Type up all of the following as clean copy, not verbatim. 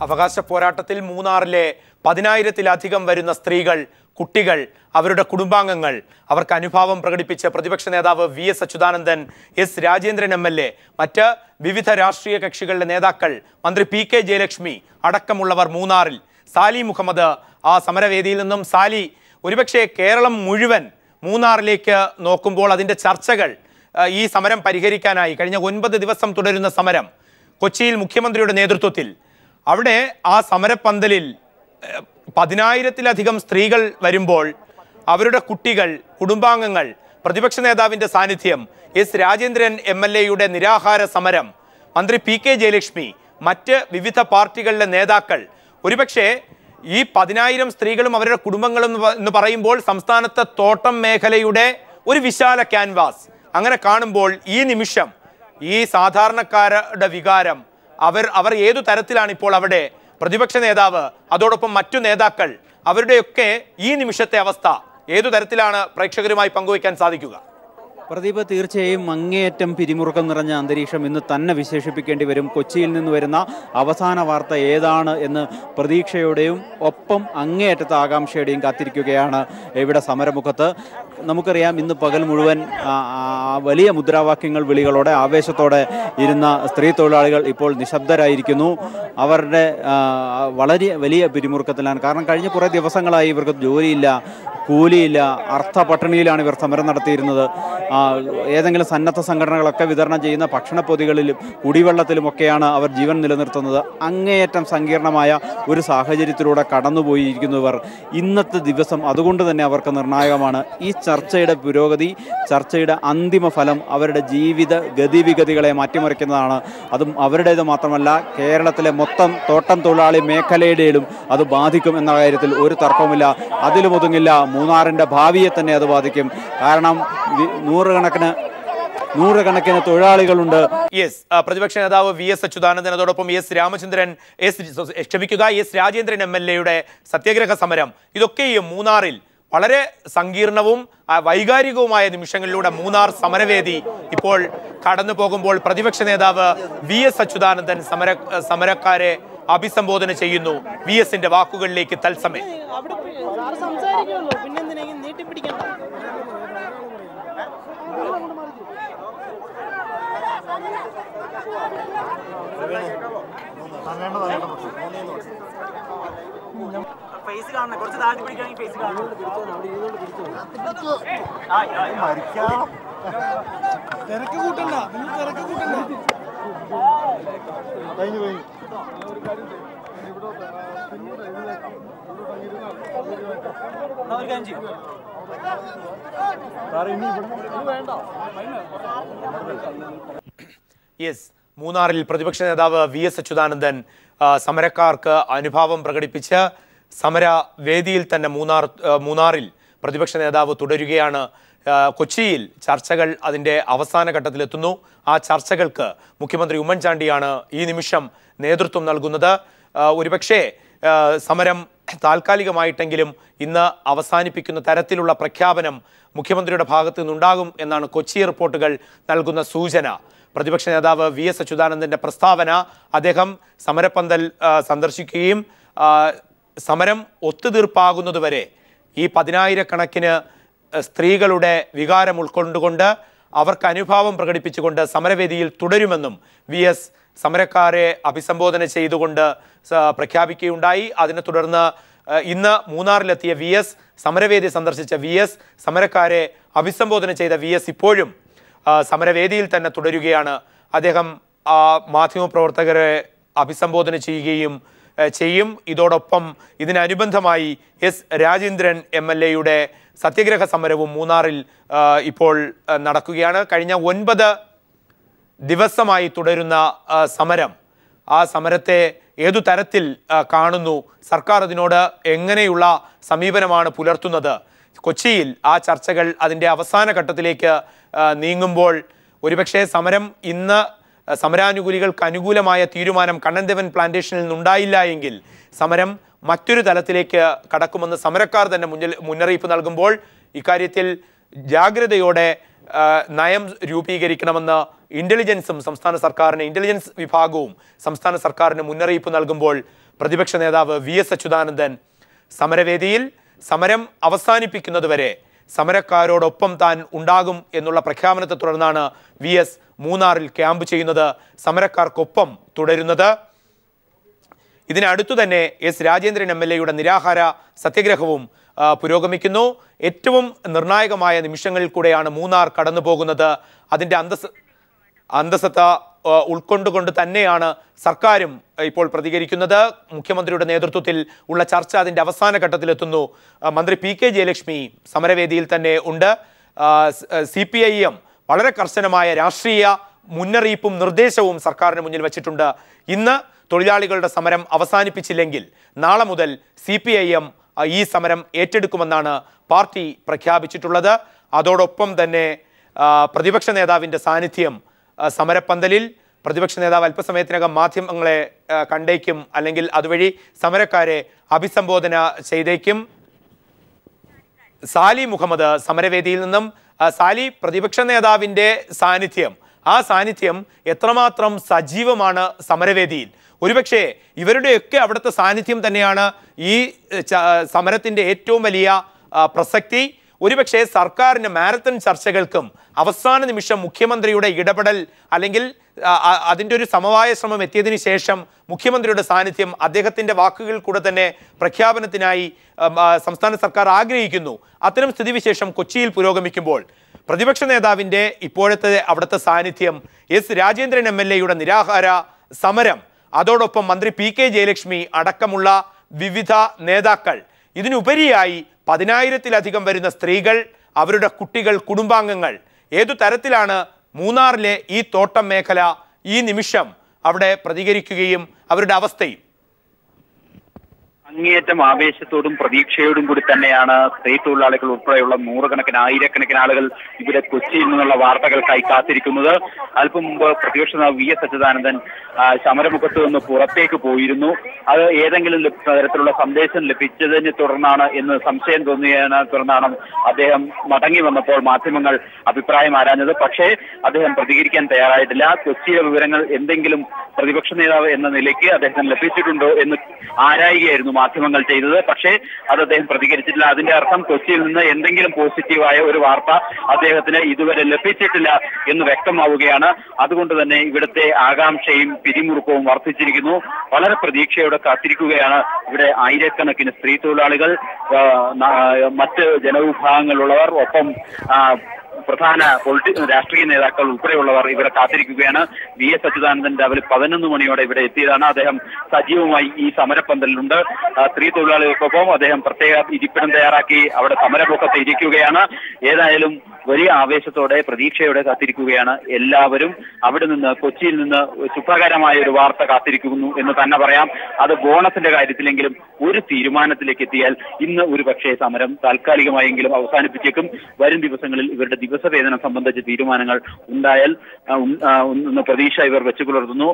അവകാശ പോരാട്ടത്തിൽ മൂന്നാറിലെ 10,000-ലധികം വരുന്ന സ്ത്രീകൾ, കുട്ടികൾ, അവരുടെ കുടുംബാംഗങ്ങൾ അവർക്ക് അനുഭാവം പ്രകടിപ്പിച്ച് പ്രതിപക്ഷ നേതാവ് VS. Achuthanandan, S. Rajendran MLA, മറ്റ് വിവിധ രാഷ്ട്രീയ കക്ഷികളുടെ നേതാക്കൾ, മന്ത്രി പി.കെ. ജയലക്ഷ്മി അടക്കമുള്ളവർ മൂന്നാറിൽ. സാലി മുഹമ്മദ് ആ സമരവേദിയിൽ നിന്നും. സാലി, ഒരുപക്ഷെ കേരളം മുഴുവൻ മൂന്നാറിലേക്ക് നോക്കുമ്പോൾ അതിൻ്റെ ചർച്ചകൾ ഈ സമരം പരിഹരിക്കാനായി കഴിഞ്ഞ 9 ദിവസം തുടരുന്ന സമരം കൊച്ചിയിൽ മുഖ്യമന്ത്രിയുടെ നേതൃത്വത്തിൽ അവിടെ ആ സമരപ്പന്തലിൽ 10,000-ലധികം സ്ത്രീകൾ വരുമ്പോൾ അവരുടെ കുട്ടികൾ, കുടുംബാംഗങ്ങൾ, പ്രതിപക്ഷ നേതാവിൻ്റെ സാന്നിധ്യം, എസ്. രാജേന്ദ്രൻ എം.എൽ.എയുടെ നിരാഹാര സമരം, മന്ത്രി പി.കെ. ജയലക്ഷ്മി, മറ്റ് വിവിധ പാർട്ടികളിലെ നേതാക്കൾ, ഒരുപക്ഷെ ഈ 10,000 സ്ത്രീകളും അവരുടെ കുടുംബങ്ങളും എന്ന് പറയുമ്പോൾ സംസ്ഥാനത്തെ തോട്ടം മേഖലയുടെ ഒരു വിശാല ക്യാൻവാസ്. അങ്ങനെ കാണുമ്പോൾ ഈ നിമിഷം ഈ സാധാരണക്കാരുടെ വികാരം അവർ ഏതു തരത്തിലാണ് ഇപ്പോൾ അവിടെ പ്രതിപക്ഷ നേതാവ്, അതോടൊപ്പം മറ്റു നേതാക്കൾ, അവരുടെയൊക്കെ ഈ നിമിഷത്തെ അവസ്ഥ ഏതു തരത്തിലാണ് പ്രേക്ഷകരുമായി പങ്കുവയ്ക്കാൻ സാധിക്കുക? പ്രദീപ്, തീർച്ചയായും അങ്ങേയറ്റം പിരിമുറുക്കം നിറഞ്ഞ അന്തരീക്ഷം ഇന്ന് തന്നെ വിശേഷിപ്പിക്കേണ്ടി വരും. കൊച്ചിയിൽ നിന്ന് വരുന്ന അവസാന വാർത്ത ഏതാണ് എന്ന് പ്രതീക്ഷയോടെയും ഒപ്പം അങ്ങേയറ്റത്തെ ആകാംക്ഷയുടെയും കാത്തിരിക്കുകയാണ് ഇവിടെ സമരമുഖത്ത്. നമുക്കറിയാം, ഇന്ന് പകൽ മുഴുവൻ വലിയ മുദ്രാവാക്യങ്ങൾ വിളികളോടെ ആവേശത്തോടെ ഇരുന്ന സ്ത്രീ തൊഴിലാളികൾ ഇപ്പോൾ നിശബ്ദരായിരിക്കുന്നു. അവരുടെ വളരെ വലിയ പിരിമുറുക്കത്തിലാണ്. കാരണം കഴിഞ്ഞ കുറേ ദിവസങ്ങളായി ഇവർക്ക് ജോലിയില്ല, കൂലിയില്ല, അർത്ഥ പട്ടിണിയിലാണ് ഇവർ സമരം നടത്തിയിരുന്നത്. ഏതെങ്കിലും സന്നദ്ധ സംഘടനകളൊക്കെ വിതരണം ചെയ്യുന്ന ഭക്ഷണപ്പൊതികളിലും കുടിവെള്ളത്തിലുമൊക്കെയാണ് അവർ ജീവൻ നിലനിർത്തുന്നത്. അങ്ങേയറ്റം സങ്കീർണമായ ഒരു സാഹചര്യത്തിലൂടെ കടന്നുപോയിരിക്കുന്നവർ. ഇന്നത്തെ ദിവസം അതുകൊണ്ട് തന്നെ അവർക്ക് നിർണായകമാണ്. ഈ ചർച്ചയുടെ പുരോഗതി, ചർച്ചയുടെ അന്തിമ ഫലം അവരുടെ ജീവിത ഗതിവിഗതികളെ മാറ്റിമറിക്കുന്നതാണ്. അതും അവരുടേത് മാത്രമല്ല, കേരളത്തിലെ മൊത്തം തോട്ടം തൊഴിലാളി മേഖലയുടെയും അത് ബാധിക്കും എന്ന കാര്യത്തിൽ ഒരു തർക്കവുമില്ല. അതിലും ഒതുങ്ങില്ല, മൂന്നാറിൻ്റെ ഭാവിയെ തന്നെ അത് ബാധിക്കും. കാരണം നൂറുകണക്കിന് തൊഴിലാളികളുണ്ട്. പ്രതിപക്ഷ നേതാവ് വി.എസ്. അച്യുതാനന്ദൻ, അതോടൊപ്പം എസ്. രാജേന്ദ്രൻ എം.എൽ.എയുടെ സത്യാഗ്രഹ സമരം, ഇതൊക്കെയും മൂന്നാറിൽ വളരെ സങ്കീർണവും വൈകാരികവുമായ നിമിഷങ്ങളിലൂടെ മൂന്നാർ സമരവേദി ഇപ്പോൾ കടന്നു പോകുമ്പോൾ പ്രതിപക്ഷ നേതാവ് വി.എസ്. അച്യുതാനന്ദൻ സമരക്കാരെ അഭിസംബോധന ചെയ്യുന്നു. വി.എസിന്റെ വാക്കുകളിലേക്ക് തത്സമയം. തിരക്ക് കൂട്ടണ്ട, തിരക്ക് കൂട്ടണ്ട. മൂന്നാറിൽ പ്രതിപക്ഷ നേതാവ് വി.എസ്. അച്യുതാനന്ദൻ സമരക്കാർക്ക് അനുഭാവം പ്രകടിപ്പിച്ച് സമരവേദിയിൽ തന്നെ മൂന്നാറിൽ പ്രതിപക്ഷ നേതാവ് തുടരുകയാണ്. കൊച്ചിയിൽ ചർച്ചകൾ അതിൻ്റെ അവസാന ഘട്ടത്തിലെത്തുന്നു. ആ ചർച്ചകൾക്ക് മുഖ്യമന്ത്രി ഉമ്മൻചാണ്ടിയാണ് ഈ നിമിഷം നേതൃത്വം നൽകുന്നത്. ഒരുപക്ഷെ സമരം താൽക്കാലികമായിട്ടെങ്കിലും ഇന്ന് അവസാനിപ്പിക്കുന്ന തരത്തിലുള്ള പ്രഖ്യാപനം മുഖ്യമന്ത്രിയുടെ ഭാഗത്തു നിന്നുണ്ടാകും എന്നാണ് കൊച്ചി റിപ്പോർട്ടുകൾ നൽകുന്ന സൂചന. പ്രതിപക്ഷ നേതാവ് വി.എസ്. അച്യുതാനന്ദൻ്റെ പ്രസ്താവന, അദ്ദേഹം സമരപ്പന്തൽ സന്ദർശിക്കുകയും സമരം ഒത്തുതീർപ്പാകുന്നതുവരെ ഈ 10,000-കണക്കിന് സ്ത്രീകളുടെ വികാരം ഉൾക്കൊണ്ടുകൊണ്ട് അവർക്ക് അനുഭാവം പ്രകടിപ്പിച്ചുകൊണ്ട് സമരവേദിയിൽ തുടരുമെന്നും വി.എസ്. സമരക്കാരെ അഭിസംബോധന ചെയ്തുകൊണ്ട് പ്രഖ്യാപിക്കുകയുണ്ടായി. അതിനെ തുടർന്ന് ഇന്ന് മൂന്നാറിലെത്തിയ വി.എസ്., സമരവേദി സന്ദർശിച്ച വി.എസ്., സമരക്കാരെ അഭിസംബോധന ചെയ്ത വി.എസ്. ഇപ്പോഴും സമരവേദിയിൽ തന്നെ തുടരുകയാണ്. അദ്ദേഹം മാധ്യമപ്രവർത്തകരെ അഭിസംബോധന ചെയ്യും. ഇതോടൊപ്പം ഇതിനനുബന്ധമായി എസ്. രാജേന്ദ്രൻ എം.എൽ.എയുടെ സത്യാഗ്രഹ സമരവും മൂന്നാറിൽ ഇപ്പോൾ നടക്കുകയാണ്. കഴിഞ്ഞ 9 ദിവസമായി തുടരുന്ന സമരം, ആ സമരത്തെ ഏതു തരത്തിൽ കാണുന്നു? സർക്കാർ അതിനോട് എങ്ങനെയുള്ള സമീപനമാണ് പുലർത്തുന്നത്? കൊച്ചിയിൽ ആ ചർച്ചകൾ അതിൻ്റെ അവസാന ഘട്ടത്തിലേക്ക് നീങ്ങുമ്പോൾ ഒരുപക്ഷെ സമരം ഇന്ന് സമരാനുകൂലികൾക്ക് അനുകൂലമായ തീരുമാനം കണ്ണൻദേവൻ പ്ലാന്റേഷനിൽ നിന്നുണ്ടായില്ല എങ്കിൽ സമരം മറ്റൊരു തലത്തിലേക്ക് കടക്കുമെന്ന് സമരക്കാർ തന്നെ മുന്നറിയിപ്പ് നൽകുമ്പോൾ ഇക്കാര്യത്തിൽ ജാഗ്രതയോടെ നയം രൂപീകരിക്കണമെന്ന് ഇന്റലിജൻസ് വിഭാഗവും സംസ്ഥാന സർക്കാരിന് മുന്നറിയിപ്പ് നൽകുമ്പോൾ പ്രതിപക്ഷ നേതാവ് VS അച്യുതാനന്ദൻ സമരവേദിയിൽ സമരം അവസാനിപ്പിക്കുന്നതുവരെ സമരക്കാരോടൊപ്പം താൻ ഉണ്ടാകും എന്നുള്ള പ്രഖ്യാപനത്തെ തുടർന്നാണ് VS മൂന്നാറിൽ ക്യാമ്പ് ചെയ്യുന്നത്, സമരക്കാർക്കൊപ്പം തുടരുന്നത്. ഇതിനടുത്തു തന്നെ രാജേന്ദ്രൻ MLA നിരാഹാര സത്യഗ്രഹവും പുരോഗമിക്കുന്നു. ഏറ്റവും നിർണായകമായ നിമിഷങ്ങളിൽ കൂടെയാണ് മൂന്നാർ കടന്നു പോകുന്നത്. അതിൻ്റെ അന്തസത്ത ഉൾക്കൊണ്ടുകൊണ്ട് തന്നെയാണ് സർക്കാരും ഇപ്പോൾ പ്രതികരിക്കുന്നത്. മുഖ്യമന്ത്രിയുടെ നേതൃത്വത്തിൽ ഉള്ള ചർച്ച അതിൻ്റെ അവസാന ഘട്ടത്തിലെത്തുന്നു. മന്ത്രി PK ജയലക്ഷ്മി സമരവേദിയിൽ തന്നെ ഉണ്ട്. CPIM വളരെ കർശനമായ രാഷ്ട്രീയ മുന്നറിയിപ്പും നിർദ്ദേശവും സർക്കാരിന് മുന്നിൽ വച്ചിട്ടുണ്ട്. ഇന്ന് തൊഴിലാളികളുടെ സമരം അവസാനിപ്പിച്ചില്ലെങ്കിൽ നാളെ മുതൽ CPIM ഈ സമരം ഏറ്റെടുക്കുമെന്നാണ് പാർട്ടി പ്രഖ്യാപിച്ചിട്ടുള്ളത്. അതോടൊപ്പം തന്നെ പ്രതിപക്ഷ നേതാവിൻ്റെ സാന്നിധ്യം സമരപ്പന്തലിൽ. പ്രതിപക്ഷ നേതാവ് അല്പസമയത്തിനകം മാധ്യമങ്ങളെ കണ്ടേക്കും, അല്ലെങ്കിൽ അതുവഴി സമരക്കാരെ അഭിസംബോധന ചെയ്തേക്കും. സാലി മുഹമ്മദ് സമരവേദിയിൽ നിന്നും. സാലി, പ്രതിപക്ഷ നേതാവിൻ്റെ സാന്നിധ്യം, ആ സാന്നിധ്യം എത്രമാത്രം സജീവമാണ് സമരവേദിയിൽ? ഒരുപക്ഷെ ഇവരുടെയൊക്കെ അവിടുത്തെ സാന്നിധ്യം തന്നെയാണ് ഈ സമരത്തിൻ്റെ ഏറ്റവും വലിയ പ്രസക്തി. ഒരുപക്ഷെ സർക്കാരിൻ്റെ മാരത്തൺ ചർച്ചകൾക്കും അവസാന നിമിഷം മുഖ്യമന്ത്രിയുടെ ഇടപെടൽ അല്ലെങ്കിൽ അതിൻ്റെ ഒരു സമവായ ശ്രമം എത്തിയതിനു ശേഷം മുഖ്യമന്ത്രിയുടെ സാന്നിധ്യം അദ്ദേഹത്തിൻ്റെ വാക്കുകൾ കൂടെ തന്നെ പ്രഖ്യാപനത്തിനായി സംസ്ഥാന സർക്കാർ ആഗ്രഹിക്കുന്നു. അത്തരം സ്ഥിതിവിശേഷം കൊച്ചിയിൽ പുരോഗമിക്കുമ്പോൾ പ്രതിപക്ഷ നേതാവിൻ്റെ ഇപ്പോഴത്തെ അവിടുത്തെ സാന്നിധ്യം, രാജേന്ദ്രൻ MLA നിരാഹാര സമരം, അതോടൊപ്പം മന്ത്രി PK ജയലക്ഷ്മി അടക്കമുള്ള വിവിധ നേതാക്കൾ, ഇതിനുപരിയായി 10,000-ലധികം വരുന്ന സ്ത്രീകൾ, അവരുടെ കുട്ടികൾ, കുടുംബാംഗങ്ങൾ, ഏതു തരത്തിലാണ് മൂന്നാറിലെ ഈ തോട്ടം മേഖല ഈ നിമിഷം അവിടെ പ്രതികരിക്കുകയും അവരുടെ അവസ്ഥയും? അങ്ങേയറ്റം ആവേശത്തോടും പ്രതീക്ഷയോടും കൂടി തന്നെയാണ് സ്ത്രീ തൊഴിലാളികൾ ഉൾപ്പെടെയുള്ള നൂറുകണക്കിന് ആയിരക്കണക്കിന് ആളുകൾ ഇവിടെ കൊച്ചിയിൽ നിന്നുള്ള വാർത്തകൾക്കായി കാത്തിരിക്കുന്നത്. അല്പം മുമ്പ് പ്രതിപക്ഷ നേതാവ് VS അച്യുതാനന്ദൻ സമരമുഖത്ത് നിന്ന് പുറത്തേക്ക് പോയിരുന്നു. അത് ഏതെങ്കിലും തരത്തിലുള്ള സന്ദേശം ലഭിച്ചതിനെ തുടർന്നാണ് എന്ന് സംശയം തോന്നിയതിനെ തുടർന്നാണ് അദ്ദേഹം മടങ്ങി വന്നപ്പോൾ മാധ്യമങ്ങൾ അഭിപ്രായം ആരാഞ്ഞത്. പക്ഷേ അദ്ദേഹം പ്രതികരിക്കാൻ തയ്യാറായിട്ടില്ല. കൊച്ചിയിലെ വിവരങ്ങൾ എന്തെങ്കിലും പ്രതിപക്ഷ നേതാവ് എന്ന നിലയ്ക്ക് അദ്ദേഹത്തിന് ലഭിച്ചിട്ടുണ്ടോ എന്ന് ആരായുകയായിരുന്നു മാധ്യമങ്ങൾ ചെയ്തത്. പക്ഷേ അത് അദ്ദേഹം പ്രതികരിച്ചിട്ടില്ല. അതിന്റെ അർത്ഥം കൊച്ചിയിൽ നിന്ന് എന്തെങ്കിലും പോസിറ്റീവായ ഒരു വാർത്ത അദ്ദേഹത്തിന് ഇതുവരെ ലഭിച്ചിട്ടില്ല എന്ന് വ്യക്തമാവുകയാണ്. അതുകൊണ്ട് തന്നെ ഇവിടുത്തെ ആകാംക്ഷയും പിരിമുറുക്കവും വർദ്ധിച്ചിരിക്കുന്നു. വളരെ പ്രതീക്ഷയോടെ കാത്തിരിക്കുകയാണ് ഇവിടെ ആയിരക്കണക്കിന് സ്ത്രീ തൊഴിലാളികൾ, മറ്റ് ജനവിഭാഗങ്ങളിലുള്ളവർ, ഒപ്പം പ്രധാന രാഷ്ട്രീയ നേതാക്കൾ ഉൾപ്പെടെയുള്ളവർ ഇവിടെ കാത്തിരിക്കുകയാണ്. VS അച്യുതാനന്ദൻ രാവിലെ 11 മണിയോടെ ഇവിടെ എത്തിയതാണ്. അദ്ദേഹം സജീവമായി ഈ സമരപ്പന്തലിലുണ്ട്. സ്ത്രീ തൊഴിലാളികൾക്കൊപ്പം അദ്ദേഹം പ്രത്യേക ഇരിപ്പിടം തയ്യാറാക്കി അവിടെ സമരമുഖത്ത് ഇരിക്കുകയാണ്. ഏതായാലും വലിയ ആവേശത്തോടെ പ്രതീക്ഷയോടെ കാത്തിരിക്കുകയാണ് എല്ലാവരും. അവിടെ നിന്ന്, കൊച്ചിയിൽ നിന്ന് സുഖകരമായ ഒരു വാർത്ത കാത്തിരിക്കുന്നു എന്ന് തന്നെ പറയാം. അത് ബോണസിന്റെ കാര്യത്തിലെങ്കിലും ഒരു തീരുമാനത്തിലേക്ക് എത്തിയാൽ ഇന്ന് ഒരു പക്ഷേ സമരം താൽക്കാലികമായെങ്കിലും അവസാനിപ്പിച്ചേക്കും. വരും ദിവസങ്ങളിൽ ഇവരുടെ ദിവസവേതനം സംബന്ധിച്ച തീരുമാനങ്ങൾ ഉണ്ടായാൽ എന്ന പ്രതീക്ഷ ഇവർ വെച്ചു പുലർത്തുന്നു.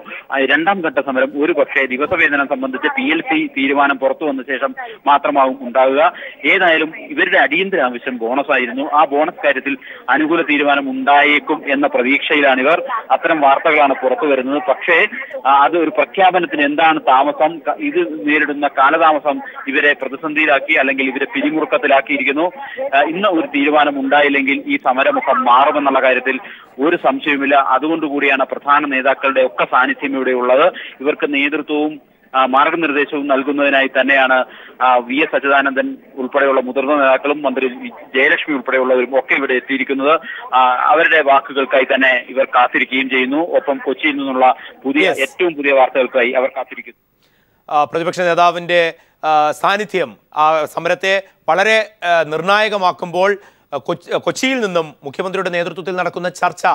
രണ്ടാം ഘട്ട സമരം ഒരു പക്ഷേ ദിവസവേതനം സംബന്ധിച്ച് PLC തീരുമാനം പുറത്തു വന്ന ശേഷം മാത്രമാവും ഉണ്ടാവുക. ഏതായാലും ഇവരുടെ അടിയന്തര ആവശ്യം ബോണസായിരുന്നു. ആ ബോണസ് കാര്യത്തിൽ അനുകൂല തീരുമാനം ഉണ്ടായേക്കും എന്ന പ്രതീക്ഷയിലാണിവർ. അത്തരം വാർത്തകളാണ് പുറത്തു വരുന്നത്. പക്ഷേ അത് ഒരു പ്രഖ്യാപനത്തിന് എന്താണ് താമസം, ഇത് നേരിടുന്ന കാലതാമസം ഇവരെ പ്രതിസന്ധിയിലാക്കി, അല്ലെങ്കിൽ ഇവരെ പിരിമുറുക്കത്തിലാക്കിയിരിക്കുന്നു. ഇന്ന് ഒരു തീരുമാനം ഉണ്ടായില്ലെങ്കിൽ ഈ സമരമുഖം മാറുമെന്നുള്ള കാര്യത്തിൽ ഒരു സംശയവുമില്ല. അതുകൊണ്ടുകൂടിയാണ് പ്രധാന നേതാക്കളുടെ ഒക്കെ സാന്നിധ്യം ഇവിടെ ഉള്ളത്. ഇവർക്ക് നേതൃത്വവും മാർഗനിർദ്ദേശവും നൽകുന്നതിനായി തന്നെയാണ് VS അച്യുതാനന്ദൻ ഉൾപ്പെടെയുള്ള മുതിർന്ന നേതാക്കളും മന്ത്രി ജയലക്ഷ്മി ഉൾപ്പെടെയുള്ളവരും ഒക്കെ ഇവിടെ എത്തിയിരിക്കുന്നത്. അവരുടെ വാക്കുകൾക്കായി തന്നെ ഇവർ കാത്തിരിക്കുകയും ചെയ്യുന്നു. ഒപ്പം കൊച്ചിയിൽ നിന്നുള്ള ഏറ്റവും പുതിയ വാർത്തകൾക്കായി അവർ കാത്തിരിക്കുന്നു. പ്രതിപക്ഷ നേതാവിൻ്റെ സാന്നിധ്യം സമരത്തെ വളരെ നിർണായകമാക്കുമ്പോൾ കൊച്ചിയിൽ നിന്നും മുഖ്യമന്ത്രിയുടെ നേതൃത്വത്തിൽ നടക്കുന്ന ചർച്ച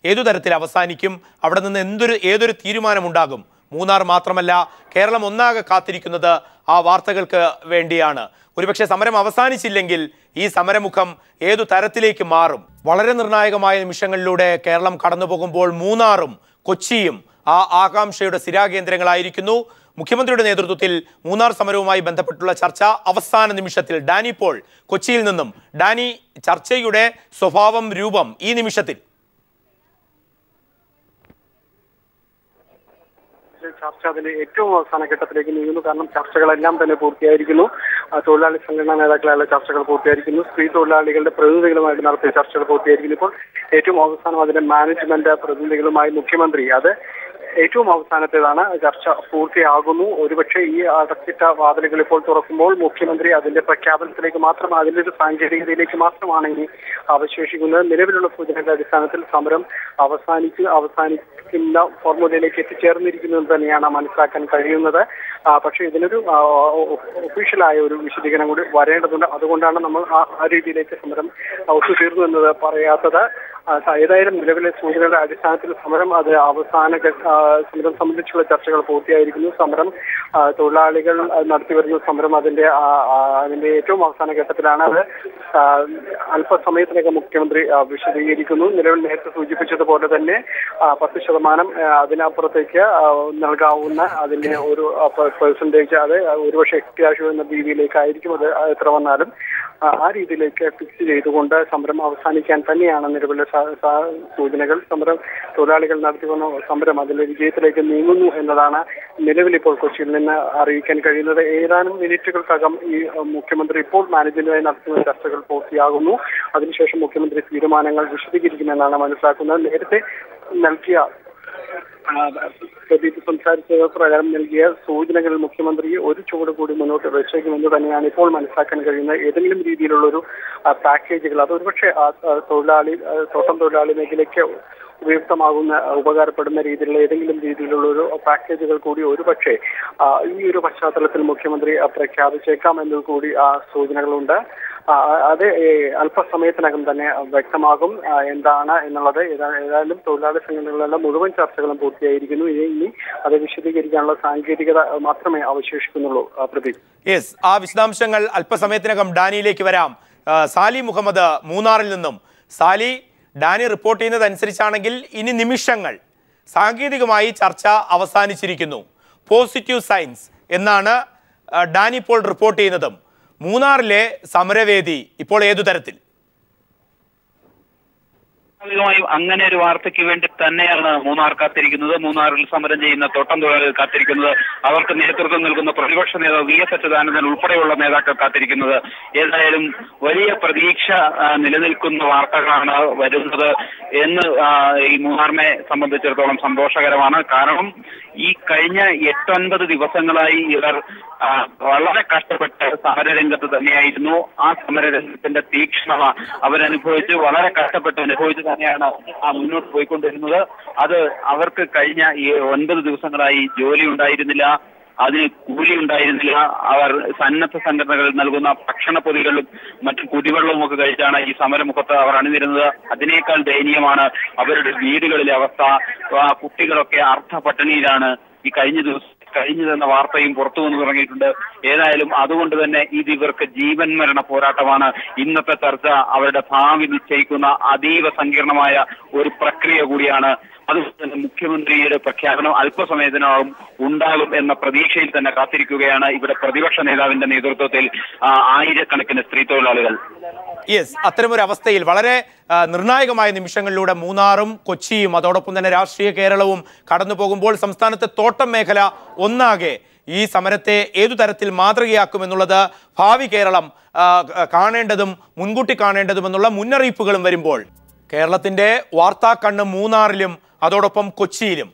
ഏതു തരത്തിൽ അവസാനിക്കും, അവിടെ നിന്ന് ഏതൊരു തീരുമാനമുണ്ടാകും? മൂന്നാർ മാത്രമല്ല, കേരളം ഒന്നാകെ കാത്തിരിക്കുന്നത് ആ വാർത്തകൾക്ക് വേണ്ടിയാണ്. ഒരുപക്ഷെ സമരം അവസാനിച്ചില്ലെങ്കിൽ ഈ സമരമുഖം ഏതു തരത്തിലേക്ക് മാറും? വളരെ നിർണായകമായ നിമിഷങ്ങളിലൂടെ കേരളം കടന്നു പോകുമ്പോൾ മൂന്നാറും കൊച്ചിയും ആ ആകാംക്ഷയുടെ സ്ഥിരാകേന്ദ്രങ്ങളായിരിക്കുന്നു. മുഖ്യമന്ത്രിയുടെ നേതൃത്വത്തിൽ മൂന്നാർ സമരവുമായി ബന്ധപ്പെട്ടുള്ള ചർച്ച അവസാന നിമിഷത്തിൽ. ഡാനി പോൾ കൊച്ചിയിൽ നിന്നും. ഡാനി, ചർച്ചയുടെ സ്വഭാവം, രൂപം ഈ നിമിഷത്തിൽ? ചർച്ച അതിന്റെ ഏറ്റവും അവസാന ഘട്ടത്തിലേക്ക് നീങ്ങുന്നു. കാരണം ചർച്ചകളെല്ലാം തന്നെ പൂർത്തിയായിരിക്കുന്നു. തൊഴിലാളി സംഘടനാ നേതാക്കളായുള്ള ചർച്ചകൾ പൂർത്തിയായിരിക്കുന്നു. സ്ത്രീ തൊഴിലാളികളുടെ പ്രതിനിധികളുമായിട്ട് നടത്തിയ ചർച്ചകൾ പൂർത്തിയായിരിക്കുന്നു. ഇപ്പോൾ ഏറ്റവും അവസാനം അതിന്റെ മാനേജ്മെന്റ് പ്രതിനിധികളുമായി മുഖ്യമന്ത്രി അത് ഏറ്റവും അവസാനത്തേതാണ്. ചർച്ച പൂർത്തിയാകുന്നു. ഒരുപക്ഷെ ഈ അടച്ചിട്ട വാതിലുകൾ ഇപ്പോൾ തുറക്കുമ്പോൾ മുഖ്യമന്ത്രി അതിന്റെ പ്രഖ്യാപനത്തിലേക്ക് മാത്രം, അതിന്റെ ഒരു സാങ്കേതികതയിലേക്ക് മാത്രമാണ് ഇനി അവശേഷിക്കുന്നത്. നിലവിലുള്ള സൂചനകളുടെ അടിസ്ഥാനത്തിൽ സമരം അവസാനിക്കുന്ന ഫോർമുലയിലേക്ക് എത്തിച്ചേർന്നിരിക്കുന്നത് തന്നെയാണ് മനസ്സിലാക്കാൻ കഴിയുന്നത്. പക്ഷേ ഇതിനൊരു ഒഫീഷ്യലായ ഒരു വിശദീകരണം കൂടി വരേണ്ടതുണ്ട്. അതുകൊണ്ടാണ് നമ്മൾ ആ രീതിയിലേക്ക് സമരം ഒത്തുതീർന്നു എന്നത് പറയാത്തത്. ഏതായാലും നിലവിലെ സൂചനകളുടെ അടിസ്ഥാനത്തിൽ സമരം സമരം സംബന്ധിച്ചുള്ള ചർച്ചകൾ പൂർത്തിയായിരിക്കുന്നു. സമരം തൊഴിലാളികൾ നടത്തിവരുന്ന സമരം അതിന്റെ ഏറ്റവും അവസാന ഘട്ടത്തിലാണ്. അത് അല്പസമയത്തിനകം മുഖ്യമന്ത്രി വിശദീകരിക്കുന്നു. നിലവിൽ നേരത്തെ സൂചിപ്പിച്ചതുപോലെ തന്നെ 10% അതിനപ്പുറത്തേക്ക് നൽകാവുന്ന അതിന്റെ ഒരു പെർസെന്റേജ് അത് ഒരുപക്ഷെ എക്സ്ക്യാഷ് എന്ന രീതിയിലേക്കായിരിക്കും. അത് എത്ര വന്നാലും ആ രീതിയിലേക്ക് ഫിക്സ് ചെയ്തുകൊണ്ട് സമരം അവസാനിക്കാൻ തന്നെയാണ് നിലവിലെ സൂചനകൾ. തൊഴിലാളികൾ നടത്തിവന്ന സമരം അതിലെ വിജയത്തിലേക്ക് നീങ്ങുന്നു എന്നതാണ് നിലവിലിപ്പോൾ കൊച്ചിയിൽ നിന്ന് അറിയിക്കാൻ കഴിയുന്നത്. ഏതാനും മിനിറ്റുകൾക്കകം ഈ മുഖ്യമന്ത്രി ഇപ്പോൾ മാനേജ്മെന്റുമായി നടത്തുന്ന ചർച്ചകൾ പൂർത്തിയാകുന്നു. അതിനുശേഷം മുഖ്യമന്ത്രി തീരുമാനങ്ങൾ വിശദീകരിക്കുമെന്നാണ് മനസ്സിലാക്കുന്നത്. നേരത്തെ നൽകിയ സംസാരിച്ച പ്രകാരം നൽകിയ സൂചനകൾ മുഖ്യമന്ത്രി ഒരു ചുവട് കൂടി മുന്നോട്ട് വെച്ചേക്കുമെന്ന് തന്നെയാണ് ഇപ്പോൾ മനസ്സിലാക്കാൻ കഴിയുന്നത്. ഏതെങ്കിലും രീതിയിലുള്ളൊരു പാക്കേജുകൾ അത് ഒരുപക്ഷെ തോട്ടം തൊഴിലാളി മേഖലയ്ക്ക് ഉപകാരപ്പെടുന്ന രീതിയിലുള്ള ഏതെങ്കിലും രീതിയിലുള്ള ഒരു പാക്കേജുകൾ കൂടി ഒരുപക്ഷെ ഈ ഒരു പശ്ചാത്തലത്തിൽ മുഖ്യമന്ത്രി പ്രഖ്യാപിച്ചേക്കാം എന്നത് കൂടി സൂചനകളുണ്ട്. അത് അല്പസമയത്തിനകം തന്നെ വ്യക്തമാകും എന്താണ് എന്നുള്ളത്. ഏതായാലും തൊഴിലാളി സംഘടനകളുടെ മുഴുവൻ ചർച്ചകളും പൂർത്തിയായിരിക്കുന്നു. ഇനി അത് വിശദീകരിക്കാനുള്ള സാങ്കേതികത മാത്രമേ അവശേഷിക്കുന്നുള്ളൂ. പ്രദീപ്, യെസ്, ആ വിശദാംശങ്ങൾ അല്പസമയത്തിനകം ഡാനിയിലേക്ക് വരാം. സാലി മുഹമ്മദ് മൂന്നാറിൽ നിന്നും. സാലി, ഡാനി റിപ്പോർട്ട് ചെയ്യുന്നതനുസരിച്ചാണെങ്കിൽ ഇനി നിമിഷങ്ങൾ സാങ്കേതികമായി ചർച്ച അവസാനിച്ചിരിക്കുന്നു. പോസിറ്റീവ് സയൻസ് എന്നാണ് ഡാനി ഇപ്പോൾ റിപ്പോർട്ട് ചെയ്യുന്നതും. മൂന്നാറിലെ സമരവേദി ഇപ്പോൾ ഏതു തരത്തിൽ? സ്വാഭാവികമായും അങ്ങനെ ഒരു വാർത്തയ്ക്ക് വേണ്ടി തന്നെയാണ് മൂന്നാർ കാത്തിരിക്കുന്നത്. മൂന്നാറിൽ സമരം ചെയ്യുന്ന തോട്ടം തൊഴിലാളികൾ കാത്തിരിക്കുന്നത്. അവർക്ക് നേതൃത്വം നൽകുന്ന പ്രതിപക്ഷ നേതാവ് VS അച്യുതാനന്ദൻ ഉൾപ്പെടെയുള്ള നേതാക്കൾ കാത്തിരിക്കുന്നത്. ഏതായാലും വലിയ പ്രതീക്ഷ നിലനിൽക്കുന്ന വാർത്തകളാണ് വരുന്നത് എന്ന് ഈ മൂന്നാറിനെ സംബന്ധിച്ചിടത്തോളം സന്തോഷകരമാണ്. കാരണം ഈ കഴിഞ്ഞ 8-9 ദിവസങ്ങളായി ഇവർ വളരെ കഷ്ടപ്പെട്ട് സമരരംഗത്ത് തന്നെയായിരുന്നു. ആ സമരരംഗത്തിന്റെ തീക്ഷ്ണത അവരനുഭവിച്ച് വളരെ കഷ്ടപ്പെട്ട് അനുഭവിച്ച് തന്നെയാണ് മുന്നോട്ട് പോയിക്കൊണ്ടിരുന്നത്. അത് അവർക്ക് കഴിഞ്ഞ 9 ദിവസങ്ങളായി ജോലി ഉണ്ടായിരുന്നില്ല, അതിന് കൂലി ഉണ്ടായിരുന്നില്ല. അവർ സന്നദ്ധ സംഘടനകൾ നൽകുന്ന ഭക്ഷണപ്പൊതികളും മറ്റു കുടിവെള്ളവും ഒക്കെ കഴിച്ചാണ് ഈ സമരമുഖത്ത് അവർ അണിനിരുന്നത്. അതിനേക്കാൾ ദയനീയമാണ് അവരുടെ വീടുകളിലെ അവസ്ഥ. കുട്ടികളൊക്കെ അർത്ഥപട്ടിണിയിലാണ് ഈ കഴിഞ്ഞതെന്ന വാർത്തയും പുറത്തു വന്നു തുടങ്ങിയിട്ടുണ്ട്. ഏതായാലും അതുകൊണ്ട് തന്നെ ഇത് ഇവർക്ക് ജീവൻ മരണ പോരാട്ടമാണ്. ഇന്നത്തെ ചർച്ച അവരുടെ ഭാവി നിശ്ചയിക്കുന്ന അതീവ സങ്കീർണമായ ഒരു പ്രക്രിയ കൂടിയാണ്. അതുകൊണ്ട് തന്നെ മുഖ്യമന്ത്രിയുടെ പ്രഖ്യാപനം അല്പസമയത്തിനകം ഉണ്ടാകും എന്ന പ്രതീക്ഷയിൽ തന്നെ കാത്തിരിക്കുകയാണ് ഇവിടെ പ്രതിപക്ഷ നേതാവിന്റെ നേതൃത്വത്തിൽ ആയിരക്കണക്കിന് സ്ത്രീ തൊഴിലാളികൾ. യെസ്, അത്തരമൊരു അവസ്ഥയിൽ വളരെ നിർണായകമായ നിമിഷങ്ങളിലൂടെ മൂന്നാറും കൊച്ചിയും അതോടൊപ്പം തന്നെ രാഷ്ട്രീയ കേരളവും കടന്നു പോകുമ്പോൾ സംസ്ഥാനത്തെ തോട്ടം മേഖല ഒന്നാകെ ഈ സമരത്തെ ഏതു തരത്തിൽ മാതൃകയാക്കുമെന്നുള്ളത് ഭാവി കേരളം കാണേണ്ടതും മുൻകൂട്ടി കാണേണ്ടതുമെന്നുള്ള മുന്നറിയിപ്പുകളും വരുമ്പോൾ കേരളത്തിൻ്റെ വാർത്താ കണ്ണ് മൂന്നാറിലും അതോടൊപ്പം കൊച്ചിയിലും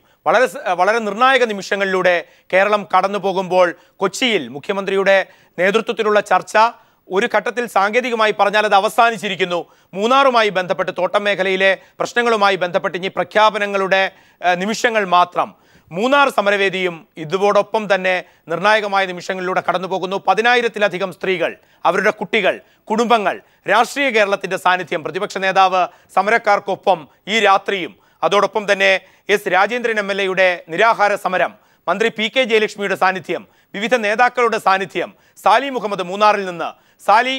വളരെ നിർണായക നിമിഷങ്ങളിലൂടെ കേരളം കടന്നു പോകുമ്പോൾ കൊച്ചിയിൽ മുഖ്യമന്ത്രിയുടെ നേതൃത്വത്തിലുള്ള ചർച്ച ഒരു ഘട്ടത്തിൽ സാങ്കേതികമായി പറഞ്ഞാൽ അത് അവസാനിച്ചിരിക്കുന്നു. മൂന്നാറുമായി ബന്ധപ്പെട്ട് തോട്ടം മേഖലയിലെ പ്രശ്നങ്ങളുമായി ബന്ധപ്പെട്ട് ഇനി പ്രഖ്യാപനങ്ങളുടെ നിമിഷങ്ങൾ മാത്രം. മൂന്നാർ സമരവേദിയും ഇതോടൊപ്പം തന്നെ നിർണായകമായ നിമിഷങ്ങളിലൂടെ കടന്നു പോകുന്നു. 10,000-ലധികം സ്ത്രീകൾ, അവരുടെ കുട്ടികൾ, കുടുംബങ്ങൾ, രാഷ്ട്രീയ കേരളത്തിൻ്റെ സാന്നിധ്യം, പ്രതിപക്ഷ നേതാവ് സമരക്കാർക്കൊപ്പം ഈ രാത്രിയും, അതോടൊപ്പം തന്നെ എസ് രാജേന്ദ്രൻ MLA-യുടെ നിരാഹാര സമരം, മന്ത്രി PK ജയലക്ഷ്മിയുടെ സാന്നിധ്യം, വിവിധ നേതാക്കളുടെ സാന്നിധ്യം. സാലി മുഹമ്മദ് മൂന്നാറിൽ നിന്ന്. സാലി,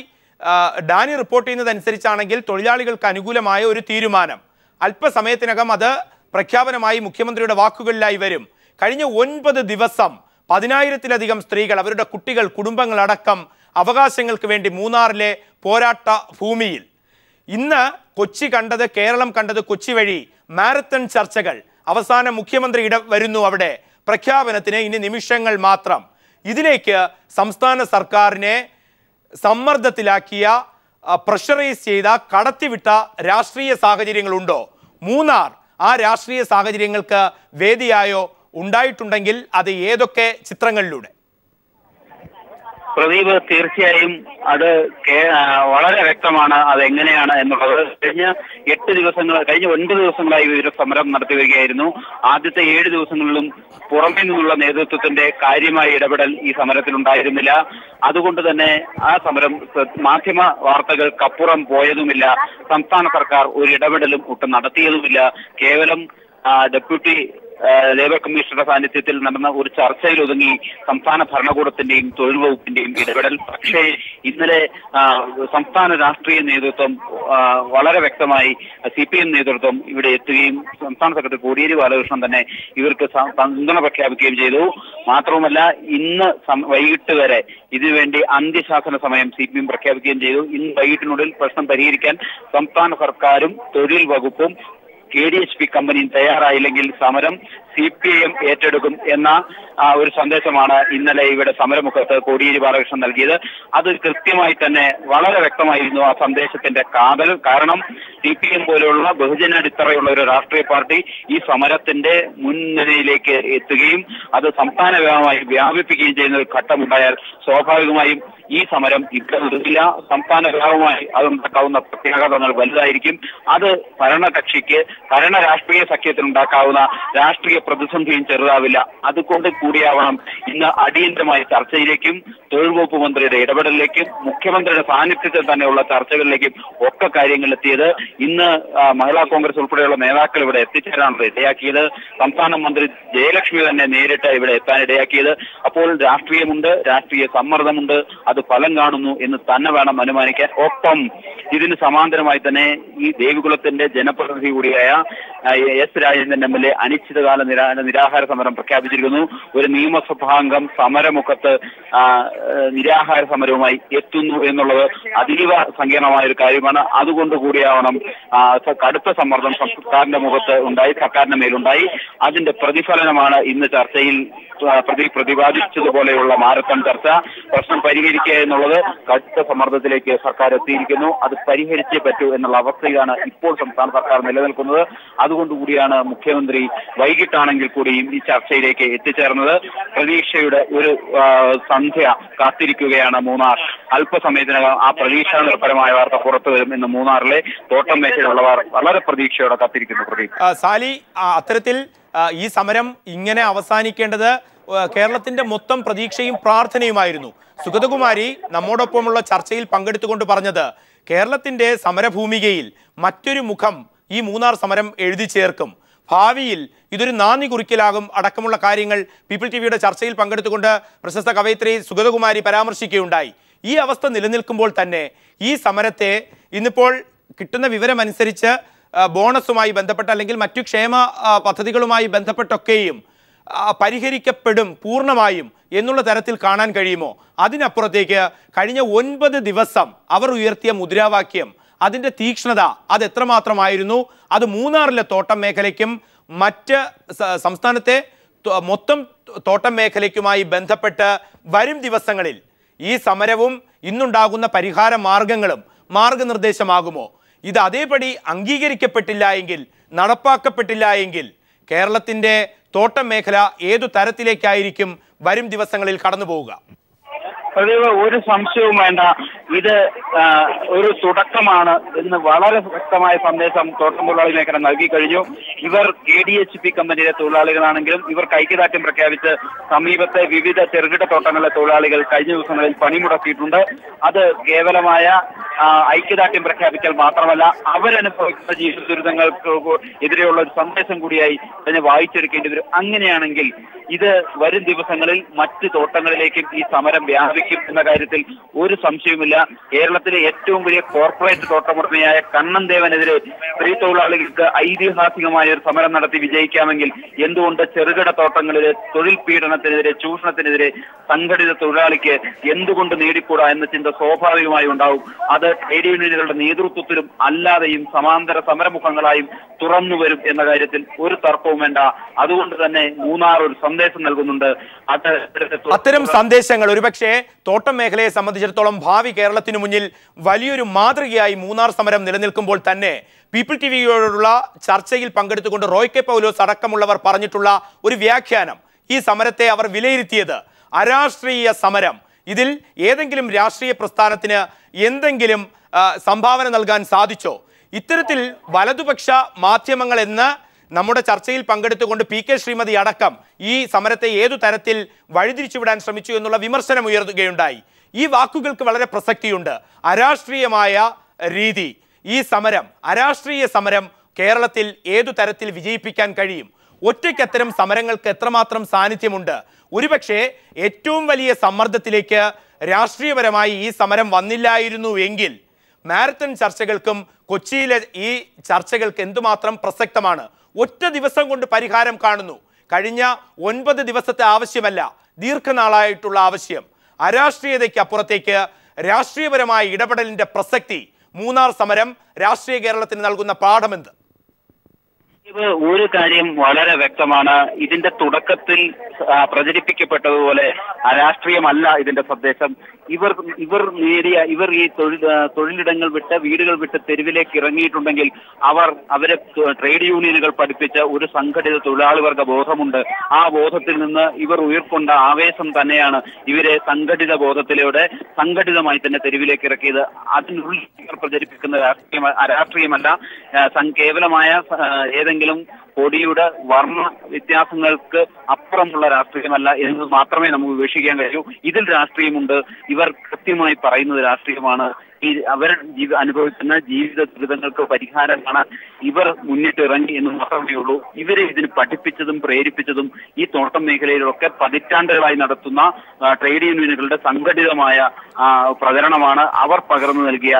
ഡാനി റിപ്പോർട്ട് ചെയ്യുന്നതനുസരിച്ചാണെങ്കിൽ തൊഴിലാളികൾക്ക് അനുകൂലമായ ഒരു തീരുമാനം അല്പസമയത്തിനകം അത് പ്രഖ്യാപനമായി മുഖ്യമന്ത്രിയുടെ വാക്കുകളിലായി വരും. കഴിഞ്ഞ 9 ദിവസം 10,000-ലധികം സ്ത്രീകൾ, അവരുടെ കുട്ടികൾ, കുടുംബങ്ങളടക്കം അവകാശങ്ങൾക്ക് വേണ്ടി മൂന്നാറിലെ പോരാട്ട ഭൂമിയിൽ. ഇന്ന് കേരളം കണ്ടത് കൊച്ചി വഴി മാരത്തൺ ചർച്ചകൾ. അവസാനം മുഖ്യമന്ത്രി വരുന്നു അവിടെ. പ്രഖ്യാപനത്തിന് ഇനി നിമിഷങ്ങൾ മാത്രം. ഇതിലേക്ക് സംസ്ഥാന സർക്കാരിനെ സമ്മർദ്ദത്തിലാക്കിയ, പ്രഷറൈസ് ചെയ്ത, കടത്തിവിട്ട രാഷ്ട്രീയ സാഹചര്യങ്ങളുണ്ടോ? മൂന്നാർ ആ രാഷ്ട്രീയ സാഹചര്യങ്ങൾക്ക് വേദിയായോ? ഉണ്ടായിട്ടുണ്ടെങ്കിൽ അത് ഏതൊക്കെ ചിത്രങ്ങളിലൂടെ? പ്രദീപ്, തീർച്ചയായും അത് വളരെ വ്യക്തമാണ് അതെങ്ങനെയാണ് എന്നുള്ളത്. കഴിഞ്ഞ 9 ദിവസങ്ങളായി ഇവർ സമരം നടത്തി വരികയായിരുന്നു. ആദ്യത്തെ 7 ദിവസങ്ങളിലും പുറമേ നിന്നുള്ള നേതൃത്വത്തിന്റെ കാര്യമായ ഇടപെടൽ ഈ സമരത്തിൽ ഉണ്ടായിരുന്നില്ല. അതുകൊണ്ട് തന്നെ ആ സമരം മാധ്യമ വാർത്തകൾക്കപ്പുറം പോയതുമില്ല. സംസ്ഥാന സർക്കാർ ഒരു ഇടപെടലും ഒട്ടും നടത്തിയതുമില്ല. കേവലം ഡെപ്യൂട്ടി ലേബർ കമ്മീഷണറുടെ സാന്നിധ്യത്തിൽ നടന്ന ഒരു ചർച്ചയിൽ ഒതുങ്ങി സംസ്ഥാന ഭരണകൂടത്തിന്റെയും തൊഴിൽ വകുപ്പിന്റെയും ഇടപെടൽ. പക്ഷേ ഇന്നലെ സംസ്ഥാന രാഷ്ട്രീയ നേതൃത്വം വളരെ വ്യക്തമായി CPM നേതൃത്വം ഇവിടെ എത്തുകയും സംസ്ഥാന സെക്രട്ടറി കോടിയേരി ബാലകൃഷ്ണൻ തന്നെ ഇവർക്ക് പിന്തുണ പ്രഖ്യാപിക്കുകയും ചെയ്തു. മാത്രവുമല്ല, ഇന്ന് വൈകിട്ട് വരെ ഇതിനുവേണ്ടി അന്ത്യശാസന സമയം CPM പ്രഖ്യാപിക്കുകയും ചെയ്തു. ഇന്ന് വൈകിട്ടിനുള്ളിൽ പ്രശ്നം പരിഹരിക്കാൻ സംസ്ഥാന സർക്കാരും തൊഴിൽ വകുപ്പും KDHP കമ്പനിയും തയ്യാറായില്ലെങ്കിൽ സമരം CPIM ഏറ്റെടുക്കും എന്ന ഒരു സന്ദേശമാണ് ഇന്നലെ ഇവിടെ സമരമുഖത്ത് കോടിയേരി ബാലകൃഷ്ണൻ നൽകിയത്. അത് കൃത്യമായി തന്നെ വളരെ വ്യക്തമായിരുന്നു ആ സന്ദേശത്തിന്റെ കാതൽ. കാരണം CPM പോലെയുള്ള ബഹുജനാടിത്തറയുള്ള ഒരു രാഷ്ട്രീയ പാർട്ടി ഈ സമരത്തിന്റെ മുൻനിരയിലേക്ക് എത്തുകയും അത് സംസ്ഥാന വ്യാപകമായി വ്യാപിപ്പിക്കുകയും ചെയ്യുന്ന ഒരു ഘട്ടമുണ്ടായാൽ സ്വാഭാവികമായും ഈ സമരം ഇവിടെ നിർത്തില്ല. സംസ്ഥാന വ്യാപകമായി അതുണ്ടാക്കാവുന്ന പ്രത്യാഘാതങ്ങൾ വലുതായിരിക്കും. അത് ഭരണകക്ഷിക്ക്, ഭരണ രാഷ്ട്രീയ സഖ്യത്തിനുണ്ടാക്കാവുന്ന രാഷ്ട്രീയ പ്രതിസന്ധിയും ചെറുതാവില്ല. അതുകൊണ്ട് കൂടിയാവണം ഇന്ന് അടിയന്തരമായ ചർച്ചയിലേക്കും തൊഴിൽ വകുപ്പ് മന്ത്രിയുടെ ഇടപെടലിലേക്കും മുഖ്യമന്ത്രിയുടെ സാന്നിധ്യത്തിൽ തന്നെയുള്ള ചർച്ചകളിലേക്കും ഒക്കെ കാര്യങ്ങൾ എത്തിയത്. ഇന്ന് മഹിളാ കോൺഗ്രസ് ഉൾപ്പെടെയുള്ള നേതാക്കൾ ഇവിടെ എത്തിച്ചേരാനാണ് ഇടയാക്കിയത്. സംസ്ഥാന മന്ത്രി ജയലക്ഷ്മി തന്നെ നേരിട്ട് ഇവിടെ എത്താൻ ഇടയാക്കിയത്. അപ്പോൾ രാഷ്ട്രീയമുണ്ട്, രാഷ്ട്രീയ സമ്മർദ്ദമുണ്ട്, അത് ഫലം കാണുന്നു എന്ന് തന്നെ വേണം അനുമാനിക്കാൻ. ഒപ്പം ഇതിന് സമാന്തരമായി തന്നെ ഈ ദേവികുളത്തിന്റെ ജനപ്രതിനിധി കൂടിയായ S. രാജേന്ദ്രൻ MLA അനിശ്ചിതകാല നിരാഹാര സമരം പ്രഖ്യാപിച്ചിരിക്കുന്നു. ഒരു നിയമസഭാംഗം സമരമുഖത്ത് നിരാഹാര സമരവുമായി എത്തുന്നു എന്നുള്ളത് അതീവ സങ്കീർണമായ ഒരു കാര്യമാണ്. അതുകൊണ്ട് കൂടിയാവണം കടുത്ത സമ്മർദ്ദം സർക്കാരിന്റെ മേലുണ്ടായി. അതിന്റെ പ്രതിഫലനമാണ് ഇന്ന് ചർച്ചയിൽ പ്രതിപാദിച്ചതുപോലെയുള്ള മാരത്തൺ ചർച്ച. പ്രശ്നം പരിഹരിക്കുക എന്നുള്ളത് കടുത്ത സമ്മർദ്ദത്തിലേക്ക് സർക്കാർ എത്തിയിരിക്കുന്നു. അത് പരിഹരിച്ചേ പറ്റൂ എന്നുള്ള അവസ്ഥയിലാണ് ഇപ്പോൾ സംസ്ഥാന സർക്കാർ നിലനിൽക്കുന്നത്. അതുകൊണ്ടുകൂടിയാണ് മുഖ്യമന്ത്രി വൈകിട്ടാണെങ്കിൽ കൂടിയും ഈ ചർച്ചയിലേക്ക് എത്തിച്ചേർന്നത്. പ്രതീക്ഷയുടെ ഒരു സന്ധ്യ കാത്തിരിക്കുകയാണ് മൂന്നാർ. അല്പസമയത്തിനകം ആ പ്രതീക്ഷാ നിർഭരമായ വാർത്ത പുറത്തു വരും എന്ന് മൂന്നാറിലെ തോട്ടം മേഖലയുള്ളവർ വളരെ പ്രതീക്ഷയോടെ കാത്തിരിക്കുന്നു. സാലി, അത്തരത്തിൽ ഈ സമരം ഇങ്ങനെ അവസാനിക്കേണ്ടത് കേരളത്തിന്റെ മൊത്തം പ്രതീക്ഷയും പ്രാർത്ഥനയുമായിരുന്നു. സുഗതകുമാരി നമ്മോടൊപ്പമുള്ള ചർച്ചയിൽ പങ്കെടുത്തുകൊണ്ട് പറഞ്ഞത് കേരളത്തിന്റെ സമരഭൂമികയിൽ മറ്റൊരു മുഖം ഈ മൂന്നാർ സമരം എഴുതി ചേർക്കും, ഭാവിയിൽ ഇതൊരു നാന്ദി കുറിക്കലാകും അടക്കമുള്ള കാര്യങ്ങൾ പീപ്പിൾ TVയുടെ ചർച്ചയിൽ പങ്കെടുത്തുകൊണ്ട് പ്രശസ്ത കവയിത്രി സുഗതകുമാരി പരാമർശിക്കുകയുണ്ടായി. ഈ അവസ്ഥ നിലനിൽക്കുമ്പോൾ തന്നെ ഈ സമരത്തെ ഇന്നിപ്പോൾ കിട്ടുന്ന വിവരമനുസരിച്ച് ബോണസുമായി ബന്ധപ്പെട്ട അല്ലെങ്കിൽ മറ്റു ക്ഷേമ പദ്ധതികളുമായി ബന്ധപ്പെട്ടൊക്കെയും പരിഹരിക്കപ്പെടും പൂർണ്ണമായും എന്നുള്ള തരത്തിൽ കാണാൻ കഴിയുമോ? അതിനപ്പുറത്തേക്ക് കഴിഞ്ഞ 9 ദിവസം അവർ ഉയർത്തിയ മുദ്രാവാക്യം, അതിൻ്റെ തീക്ഷ്ണത അത് എത്രമാത്രമായിരുന്നു? അത് മൂന്നാറിലെ തോട്ടം മേഖലയ്ക്കും മറ്റ് സംസ്ഥാനത്തെ മൊത്തം തോട്ടം മേഖലയ്ക്കുമായി ബന്ധപ്പെട്ട് വരും ദിവസങ്ങളിൽ ഈ സമരവും ഇന്നുണ്ടാകുന്ന പരിഹാര മാർഗങ്ങളും മാർഗനിർദ്ദേശമാകുമോ? ഇത് അതേപടി അംഗീകരിക്കപ്പെട്ടില്ല എങ്കിൽ, നടപ്പാക്കപ്പെട്ടില്ല എങ്കിൽ കേരളത്തിൻ്റെ തോട്ടം മേഖല ഏതു തരത്തിലേക്കായിരിക്കും വരും ദിവസങ്ങളിൽ കടന്നു പോവുക? ഒരു സംശയവും വേണ്ട, ഇത് ഒരു തുടക്കമാണ് എന്ന് വളരെ വ്യക്തമായ സന്ദേശം തോട്ടം തൊഴിലാളി മേഖല നൽകി കഴിഞ്ഞു. ഇവർ KDHP കമ്പനിയിലെ തൊഴിലാളികളാണെങ്കിലും ഇവർക്ക് ഐക്യദാർഢ്യം പ്രഖ്യാപിച്ച് സമീപത്തെ വിവിധ ചെറുകിട തോട്ടങ്ങളിലെ തൊഴിലാളികൾ കഴിഞ്ഞ ദിവസങ്ങളിൽ പണിമുടക്കിയിട്ടുണ്ട്. അത് കേവലമായ ഐക്യദാർഢ്യം പ്രഖ്യാപിക്കൽ മാത്രമല്ല, അവരനുഭവിക്കുന്ന ജീവിത ദുരിതങ്ങൾക്ക് എതിരെയുള്ള ഒരു സന്ദേശം കൂടിയായി തന്നെ വായിച്ചെടുക്കേണ്ടി വരും. അങ്ങനെയാണെങ്കിൽ ഇത് വരും ദിവസങ്ങളിൽ മറ്റ് തോട്ടങ്ങളിലേക്കും ഈ സമരം വ്യാപിക്കും എന്ന കാര്യത്തിൽ ഒരു സംശയവുമില്ല. കേരളത്തിലെ ഏറ്റവും വലിയ കോർപ്പറേറ്റ് തോട്ടമുടമയായ കണ്ണൻ ദേവനെതിരെ സ്ത്രീ തൊഴിലാളികൾക്ക് ഐതിഹാസികമായ ഒരു സമരം നടത്തി വിജയിക്കാമെങ്കിൽ എന്തുകൊണ്ട് ചെറുകിട തോട്ടങ്ങളിലെ തൊഴിൽ പീഡനത്തിനെതിരെ, ചൂഷണത്തിനെതിരെ സംഘടിത തൊഴിലാളിക്ക് എന്തുകൊണ്ട് നേടിക്കൂടാ എന്ന ചിന്ത സ്വാഭാവികമായി ഉണ്ടാവും. അത് ട്രേഡ് യൂണിയനുകളുടെ നേതൃത്വത്തിലും അല്ലാതെയും സമാന്തര സമരമുഖങ്ങളായും തുറന്നു വരും എന്ന കാര്യത്തിൽ ഒരു തർക്കവും വേണ്ട. അതുകൊണ്ട് തന്നെ മൂന്നാർ ഒരു സന്ദേശം നൽകുന്നുണ്ട്. അത്തരം സന്ദേശങ്ങൾ ഒരുപക്ഷെ തോട്ടം മേഖലയെ സംബന്ധിച്ചിടത്തോളം ഭാവി കേരളത്തിനു മുന്നിൽ വലിയൊരു മാതൃകയായി മൂന്നാർ സമരം നിലനിൽക്കുമ്പോൾ തന്നെ പീപ്പിൾ ടിവിയോടുള്ള ചർച്ചയിൽ പങ്കെടുത്തുകൊണ്ട് റോയ് കെ പൗലോസ് അടക്കമുള്ളവർ പറഞ്ഞിട്ടുള്ള ഒരു വ്യാഖ്യാനം, ഈ സമരത്തെ അവർ വിലയിരുത്തിയത് അരാഷ്ട്രീയ സമരം, ഇതിൽ ഏതെങ്കിലും രാഷ്ട്രീയ പ്രസ്ഥാനത്തിന് എന്തെങ്കിലും സംഭാവന നൽകാൻ സാധിച്ചോ? ഇത്തരത്തിൽ വലതുപക്ഷ മാധ്യമങ്ങൾ എന്ന് നമ്മുടെ ചർച്ചയിൽ പങ്കെടുത്തുകൊണ്ട് PK ശ്രീമതി അടക്കം ഈ സമരത്തെ ഏതു തരത്തിൽ വഴിതിരിച്ചുവിടാൻ ശ്രമിച്ചു എന്നുള്ള വിമർശനം ഉയർത്തുകയുണ്ടായി. ഈ വാക്കുകൾക്ക് വളരെ പ്രസക്തിയുണ്ട്. അരാഷ്ട്രീയമായ രീതി, ഈ സമരം, അരാഷ്ട്രീയ സമരം കേരളത്തിൽ ഏതു തരത്തിൽ വിജയിപ്പിക്കാൻ കഴിയും? ഒറ്റയ്ക്ക് അത്തരം സമരങ്ങൾക്ക് എത്രമാത്രം സാന്നിധ്യമുണ്ട്? ഒരുപക്ഷെ ഏറ്റവും വലിയ സമ്മർദ്ദത്തിലേക്ക് രാഷ്ട്രീയപരമായി ഈ സമരം വന്നില്ലായിരുന്നു എങ്കിൽ മാരത്തൺ ചർച്ചകൾക്കും കൊച്ചിയിലെ ഈ ചർച്ചകൾക്ക് എന്തുമാത്രം പ്രസക്തമാണ്? ഒറ്റ ദിവസം കൊണ്ട് പരിഹാരം കാണുന്നു. കഴിഞ്ഞ 9 ദിവസത്തെ ആവശ്യമല്ല, ദീർഘനാളായിട്ടുള്ള ആവശ്യം. അരാഷ്ട്രീയതയ്ക്ക് അപ്പുറത്തേക്ക് രാഷ്ട്രീയപരമായ ഇടപെടലിന്റെ പ്രസക്തി മൂന്നാർ സമരം രാഷ്ട്രീയ കേരളത്തിന് നൽകുന്ന പാഠമെന്ത്? ഒരു കാര്യം വളരെ വ്യക്തമാണ്. ഇതിന്റെ തുടക്കത്തിൽ പ്രചരിപ്പിക്കപ്പെട്ടതുപോലെ അരാഷ്ട്രീയമല്ല ഇതിന്റെ സന്ദേശം. ഇവർ ഈ തൊഴിലിടങ്ങൾ വിട്ട്, വീടുകൾ വിട്ട് തെരുവിലേക്ക് ഇറങ്ങിയിട്ടുണ്ടെങ്കിൽ അവരെ ട്രേഡ് യൂണിയനുകൾ പഠിപ്പിച്ച ഒരു സംഘടിത തൊഴിലാളി വർഗ ബോധമുണ്ട്. ആ ബോധത്തിൽ നിന്ന് ഇവർ ഉയർക്കൊണ്ട ആവേശം തന്നെയാണ് ഇവരെ സംഘടിത ബോധത്തിലൂടെ സംഘടിതമായി തന്നെ തെരുവിലേക്ക് ഇറക്കിയത്. അതിനുള്ളിൽ ഇവർ പ്രചരിപ്പിക്കുന്ന രാഷ്ട്രീയമല്ല, കേവലമായ ഏതെങ്കിലും കൊടിയുടെ വർണ്ണ വ്യത്യാസങ്ങൾക്ക് അപ്പുറമുള്ള രാഷ്ട്രീയമല്ല എന്ന് മാത്രമേ നമുക്ക് വീക്ഷിക്കാൻ കഴിയൂ. ഇതിൽ രാഷ്ട്രീയമുണ്ട്. ഇവർ കൃത്യമായി പറയുന്നത് രാഷ്ട്രീയമാണ്. അവർ അനുഭവിക്കുന്ന ജീവിത ദുരിതങ്ങൾക്ക് പരിഹാരം കാണാൻ ഇവർ മുന്നിട്ടിറങ്ങി എന്ന് മാത്രമേ ഉള്ളൂ. ഇവരെ ഇതിന് പഠിപ്പിച്ചതും പ്രേരിപ്പിച്ചതും ഈ തോട്ടം മേഖലയിലൊക്കെ പതിറ്റാണ്ടുകളായി നടത്തുന്ന ട്രേഡ് യൂണിയനുകളുടെ സംഘടിതമായ പ്രചരണമാണ്. അവർ പകർന്നു നൽകിയ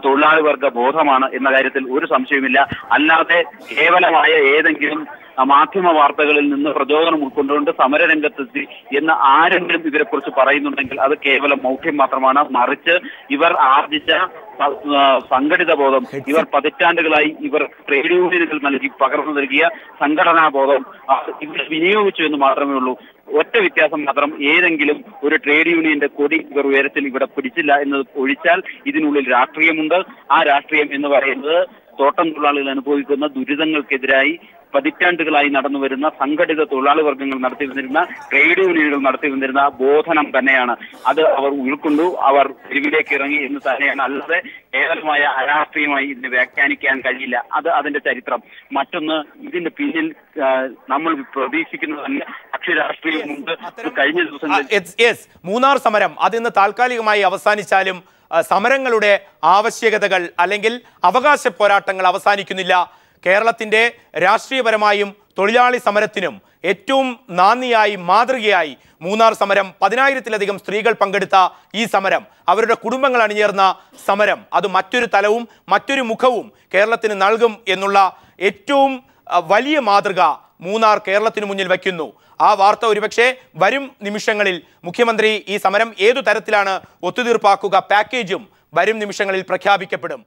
തൊഴിലാളി വർഗ ബോധമാണ് എന്ന കാര്യത്തിൽ ഒരു സംശയവുമില്ല. അല്ലാതെ കേവലമായ ഏതെങ്കിലും മാധ്യമ വാർത്തകളിൽ നിന്ന് പ്രചോദനം ഉൾക്കൊണ്ടുകൊണ്ട് സമരരംഗത്തെത്തി എന്ന് ആരെങ്കിലും ഇവരെ കുറിച്ച് പറയുന്നുണ്ടെങ്കിൽ അത് കേവലം മൗഢ്യം മാത്രമാണ്. മറിച്ച് ഇവർ ആർജിച്ച സംഘടിത ബോധം, ഇവർ പതിറ്റാണ്ടുകളായി ഇവർ ട്രേഡ് യൂണിയനുകൾ പകർന്നു നൽകിയ സംഘടനാ ബോധം ഇവർ വിനിയോഗിച്ചു എന്ന് മാത്രമേ ഉള്ളൂ. ഒറ്റ വ്യത്യാസം മാത്രം, ഏതെങ്കിലും ഒരു ട്രേഡ് യൂണിയന്റെ കൊടി ഇവർ ഉയരത്തിൽ ഇവിടെ പിടിച്ചില്ല എന്നത് ഒഴിച്ചാൽ ഇതിനുള്ളിൽ രാഷ്ട്രീയമുണ്ട്. ആ രാഷ്ട്രീയം എന്ന് പറയുന്നത് തോട്ടം തൊഴിലാളികൾ അനുഭവിക്കുന്ന ദുരിതങ്ങൾക്കെതിരായി പതിറ്റാണ്ടുകളായി നടന്നു വരുന്ന സംഘടിത തൊഴിലാളി വർഗ്ഗങ്ങൾ നടത്തി വന്നിരുന്ന ട്രേഡ് യൂണിയനുകൾ നടത്തി വന്നിരുന്ന ബോധനം തന്നെയാണ്. അത് അവർ ഉൾക്കൊണ്ടു, അവർ തെരുവിലേക്ക് ഇറങ്ങി എന്ന് തന്നെയാണ്. അല്ലാതെ കേവലമായ അരാഷ്ട്രീയമായി ഇതിനെ വ്യാഖ്യാനിക്കാൻ കഴിയില്ല. അത് അതിന്റെ ചരിത്രം. മറ്റൊന്ന്, ഇതിന്റെ പിന്നിൽ നമ്മൾ പ്രതീക്ഷിക്കുന്നത് തന്നെ അക്ഷരാഷ്ട്രീയമുണ്ട്. കഴിഞ്ഞ ദിവസങ്ങളിൽ മൂന്നാർ സമരം അതിന്ന് താൽക്കാലികമായി അവസാനിച്ചാലും സമരങ്ങളുടെ ആവശ്യകതകൾ അല്ലെങ്കിൽ അവകാശ പോരാട്ടങ്ങൾ അവസാനിക്കുന്നില്ല. കേരളത്തിൻ്റെ രാഷ്ട്രീയപരമായും തൊഴിലാളി സമരത്തിനും ഏറ്റവും നാന്ദിയായി, മാതൃകയായി മൂന്നാർ സമരം, 10,000-ലധികം സ്ത്രീകൾ പങ്കെടുത്ത ഈ സമരം, അവരുടെ കുടുംബങ്ങൾ അണിചേർന്ന സമരം, അത് മറ്റൊരു തലവും മറ്റൊരു മുഖവും കേരളത്തിന് നൽകും എന്നുള്ള ഏറ്റവും വലിയ മാതൃക മൂന്നാർ കേരളത്തിന് മുന്നിൽ വയ്ക്കുന്നു. ആ വാർത്ത ഒരുപക്ഷെ വരും നിമിഷങ്ങളിൽ മുഖ്യമന്ത്രി ഈ സമരം ഏതു തരത്തിലാണ് ഒത്തുതീർപ്പാക്കുക, പാക്കേജും വരും നിമിഷങ്ങളിൽ പ്രഖ്യാപിക്കപ്പെടും.